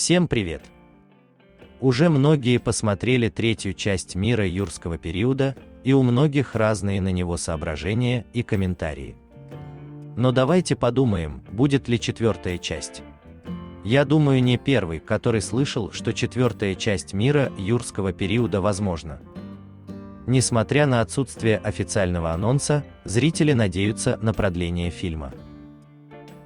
Всем привет! Уже многие посмотрели третью часть «Мира юрского периода», и у многих разные на него соображения и комментарии. Но давайте подумаем, будет ли четвертая часть. Я думаю, не первый, который слышал, что четвертая часть «Мира юрского периода» возможна. Несмотря на отсутствие официального анонса, зрители надеются на продление фильма.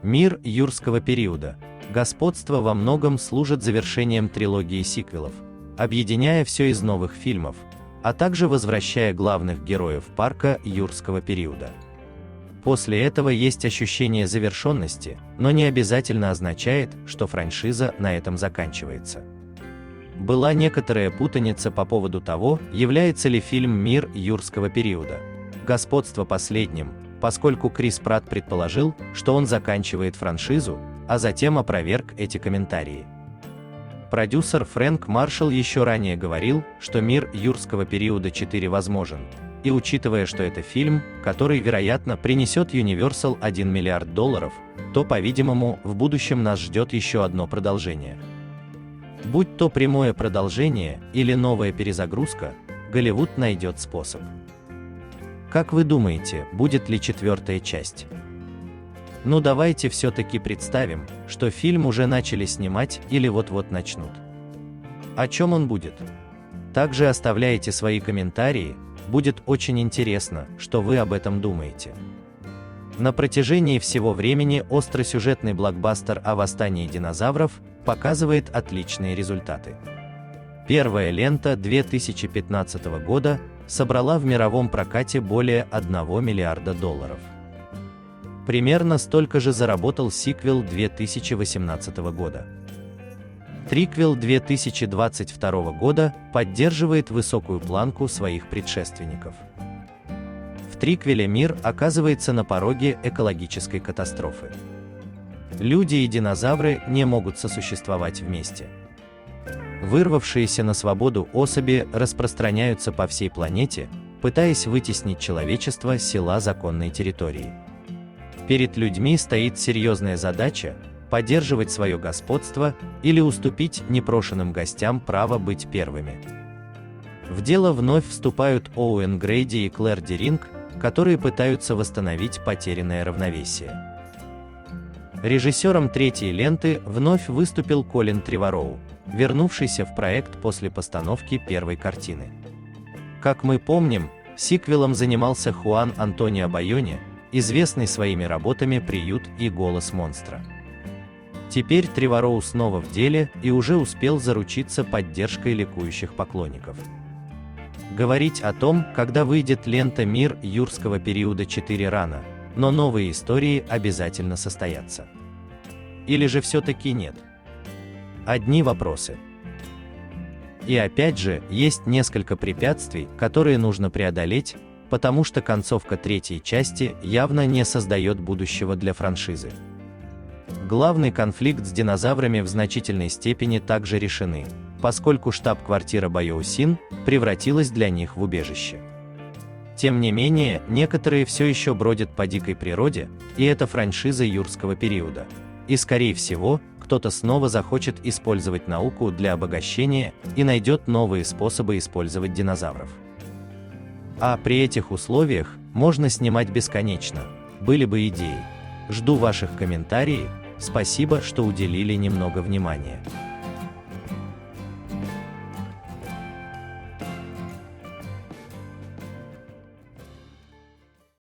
«Мир юрского периода. Господство» во многом служит завершением трилогии сиквелов, объединяя все из новых фильмов, а также возвращая главных героев парка юрского периода. После этого есть ощущение завершенности, но не обязательно означает, что франшиза на этом заканчивается. Была некоторая путаница по поводу того, является ли фильм «Мир юрского периода. Господство» последним, поскольку Крис Пратт предположил, что он заканчивает франшизу, а затем опроверг эти комментарии. Продюсер Фрэнк Маршалл еще ранее говорил, что «Мир юрского периода 4» возможен, и учитывая, что это фильм, который, вероятно, принесет Universal $1 миллиард, то, по-видимому, в будущем нас ждет еще одно продолжение. Будь то прямое продолжение или новая перезагрузка, Голливуд найдет способ. Как вы думаете, будет ли четвертая часть? Ну давайте все-таки представим, что фильм уже начали снимать или вот-вот начнут. О чем он будет? Также оставляйте свои комментарии, будет очень интересно, что вы об этом думаете. На протяжении всего времени остросюжетный блокбастер о восстании динозавров показывает отличные результаты. Первая лента 2015 года собрала в мировом прокате более $1 миллиарда. Примерно столько же заработал сиквел 2018 года. Триквел 2022 года поддерживает высокую планку своих предшественников. В триквеле мир оказывается на пороге экологической катастрофы. Люди и динозавры не могут сосуществовать вместе. Вырвавшиеся на свободу особи распространяются по всей планете, пытаясь вытеснить человечество с села законной территории. Перед людьми стоит серьезная задача – поддерживать свое господство или уступить непрошенным гостям право быть первыми. В дело вновь вступают Оуэн Грейди и Клэр Деринг, которые пытаются восстановить потерянное равновесие. Режиссером третьей ленты вновь выступил Колин Тревороу, вернувшийся в проект после постановки первой картины. Как мы помним, сиквелом занимался Хуан Антонио Байоне, известный своими работами «Приют» и «Голос монстра». Теперь Тревороу снова в деле и уже успел заручиться поддержкой ликующих поклонников. Говорить о том, когда выйдет лента «Мир юрского периода 4» рано, но новые истории обязательно состоятся. Или же все-таки нет? Одни вопросы. И опять же, есть несколько препятствий, которые нужно преодолеть, потому что концовка третьей части явно не создает будущего для франшизы. Главный конфликт с динозаврами в значительной степени также решены, поскольку штаб-квартира Байоусин превратилась для них в убежище. Тем не менее, некоторые все еще бродят по дикой природе, и это франшиза юрского периода. И скорее всего, кто-то снова захочет использовать науку для обогащения и найдет новые способы использовать динозавров. А при этих условиях можно снимать бесконечно, были бы идеи. Жду ваших комментариев, спасибо, что уделили немного внимания.